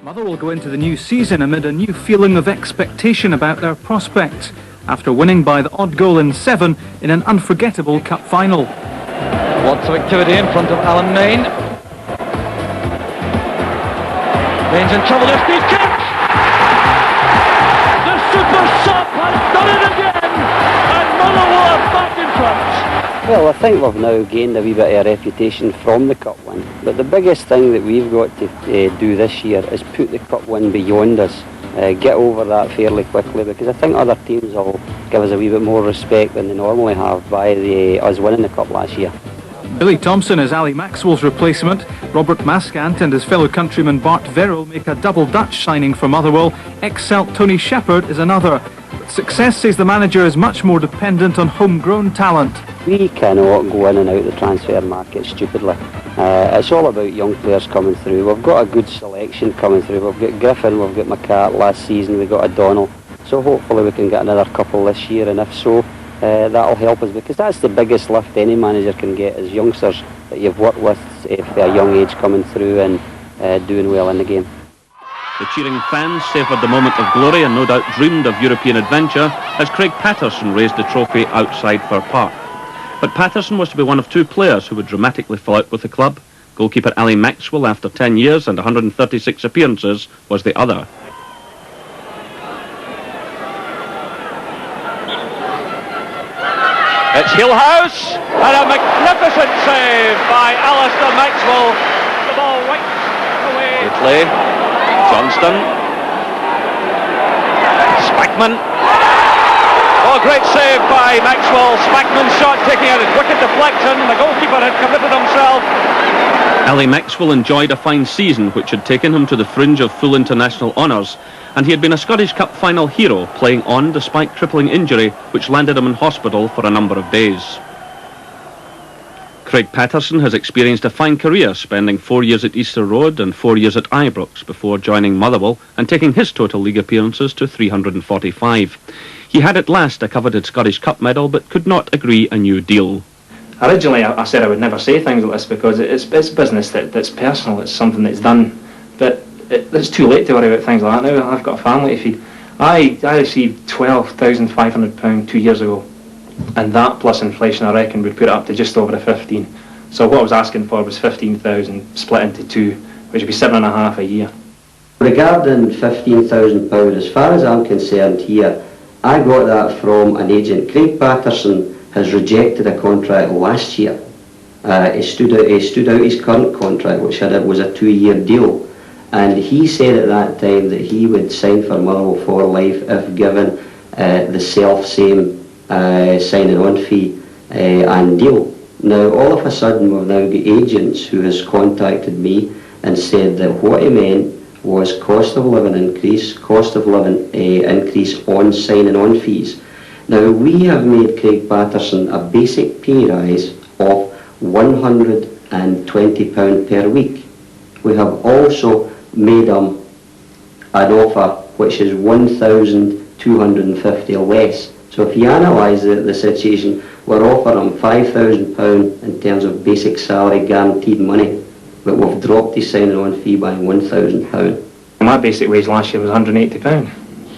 Motherwell go into the new season amid a new feeling of expectation about their prospects, after winning by the odd goal in 7 in an unforgettable cup final. Lots of activity in front of Alan Main. Main's in trouble, this beat kick! The super sub has done it again, and Motherwell are back in front. Well, I think we've now gained a wee bit of a reputation from the Cup win, but the biggest thing that we've got to do this year is put the Cup win beyond us, get over that fairly quickly, because I think other teams will give us a wee bit more respect than they normally have by us winning the Cup last year. Billy Thompson is Ali Maxwell's replacement. Robert Maskant and his fellow countryman Bart Verrill make a double Dutch signing for Motherwell. Ex-Celt Tony Shepherd is another. But success, says the manager, is much more dependent on homegrown talent. We cannot go in and out the transfer market stupidly. It's all about young players coming through. We've got a good selection coming through. We've got Griffin, we've got McCart last season, we've got O'Donnell. So hopefully we can get another couple this year, and if so, that'll help us, because that's the biggest lift any manager can get, is youngsters that you've worked with for a young age coming through and doing well in the game. The cheering fans savoured the moment of glory and no doubt dreamed of European adventure as Craig Paterson raised the trophy outside Fir Park. But Paterson was to be one of two players who would dramatically fall out with the club. Goalkeeper Ali Maxwell, after 10 years and 136 appearances, was the other. It's Hillhouse, and a magnificent save by Alistair Maxwell. The ball wiped away. Italy, Johnston, Spackman. Oh, great save by Maxwell. Spackman's shot taking out his wicket deflection. The goalkeeper had committed himself. Ali Maxwell enjoyed a fine season which had taken him to the fringe of full international honours, and he had been a Scottish Cup final hero, playing on despite crippling injury which landed him in hospital for a number of days. Craig Paterson has experienced a fine career, spending 4 years at Easter Road and 4 years at Ibrox before joining Motherwell and taking his total league appearances to 345. He had at last a coveted Scottish Cup medal but could not agree a new deal. Originally I said I would never say things like this because it's business that's personal, it's something that's done, but it's too late to worry about things like that now. I've got a family to feed. I received £12,500 2 years ago, and that plus inflation I reckon would put it up to just over a 15. So what I was asking for was 15,000 split into two, which would be 7.5 a year. Regarding £15,000, as far as I'm concerned here, I got that from an agent. Craig Paterson has rejected a contract last year. He stood out his current contract, which was a 2-year deal. And he said at that time that he would sign for Motherwell for life if given the same signing on fee and deal. Now all of a sudden we've now got agents who has contacted me and said that what he meant was cost of living increase on signing on fees. Now we have made Craig Paterson a basic pay rise of £120 per week. We have also made him an offer which is £1,250 less. So if you analyse the situation, we're offering him £5,000 in terms of basic salary guaranteed money, but we've dropped his signing on fee by £1,000. My basic wage last year was £180.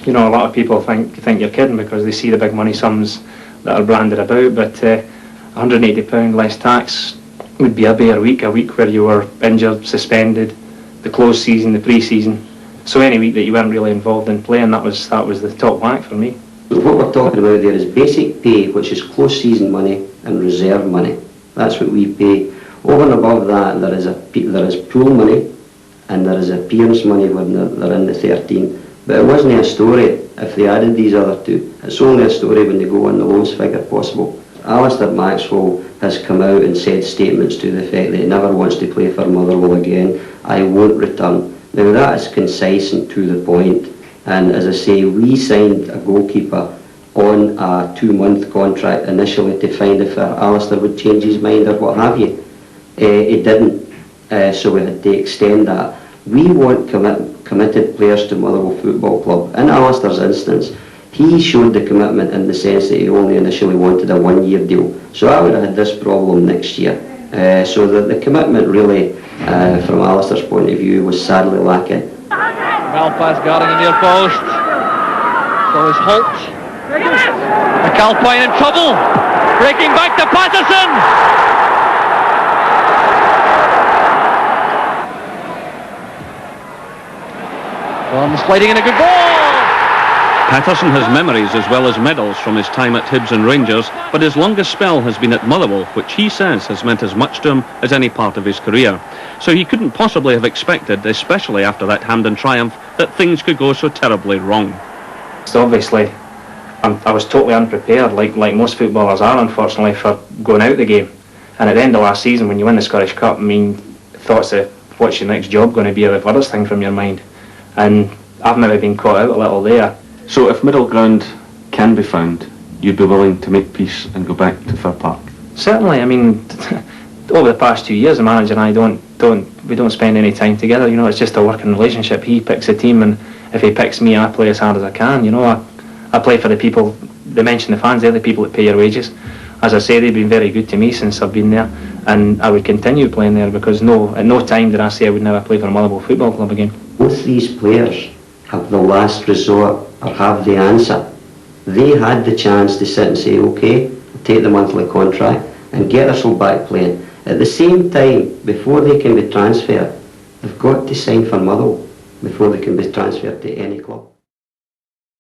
You know, a lot of people think you're kidding because they see the big money sums that are branded about, but £180 less tax would be a bare week, a week where you were injured, suspended, the closed season, the pre-season. So any week that you weren't really involved in playing, that was the top whack for me. What we're talking about there is basic pay, which is closed season money and reserve money. That's what we pay. Over and above that, there is pool money and there is appearance money when they're in the 13. But it wasn't a story if they added these other two. It's only a story when they go on the lowest figure possible. Alistair Maxwell has come out and said statements to the effect that he never wants to play for Motherwell again. I won't return. Now that is concise and to the point. And as I say, we signed a goalkeeper on a 2-month contract initially to find if Alistair would change his mind or what have you. He didn't, so we had to extend that. We want committed players to Motherwell Football Club. In Alistair's instance, he showed the commitment in the sense that he only initially wanted a 1-year deal. So I would have had this problem next year. So the commitment really, from Alistair's point of view, was sadly lacking. Malpass guarding the near post. So is Holt. McAlpine in trouble. Breaking back to Paterson. Sliding in a good ball. Paterson has memories as well as medals from his time at Hibs and Rangers, but his longest spell has been at Motherwell, which he says has meant as much to him as any part of his career. So he couldn't possibly have expected, especially after that Hampden triumph, that things could go so terribly wrong. So obviously, I was totally unprepared, like most footballers are, unfortunately, for going out the game. And at the end of last season, when you win the Scottish Cup, I mean, thoughts of what's your next job going to be are the furthest thing from your mind. And I've maybe been caught out a little there. So if middle ground can be found, you'd be willing to make peace and go back to Fir Park? Certainly. I mean, over the past 2 years, the manager and I don't spend any time together. You know, it's just a working relationship. He picks a team, and if he picks me, I play as hard as I can. You know, I play for the people. They mention the fans; they're the people that pay your wages. As I say, they've been very good to me since I've been there, and I would continue playing there because at no time did I say I would never play for a Motherwell Football Club again. Both these players have the last resort or have the answer. They had the chance to sit and say, okay, take the monthly contract and get themselves back playing. At the same time, before they can be transferred, they've got to sign for Motherwell before they can be transferred to any club.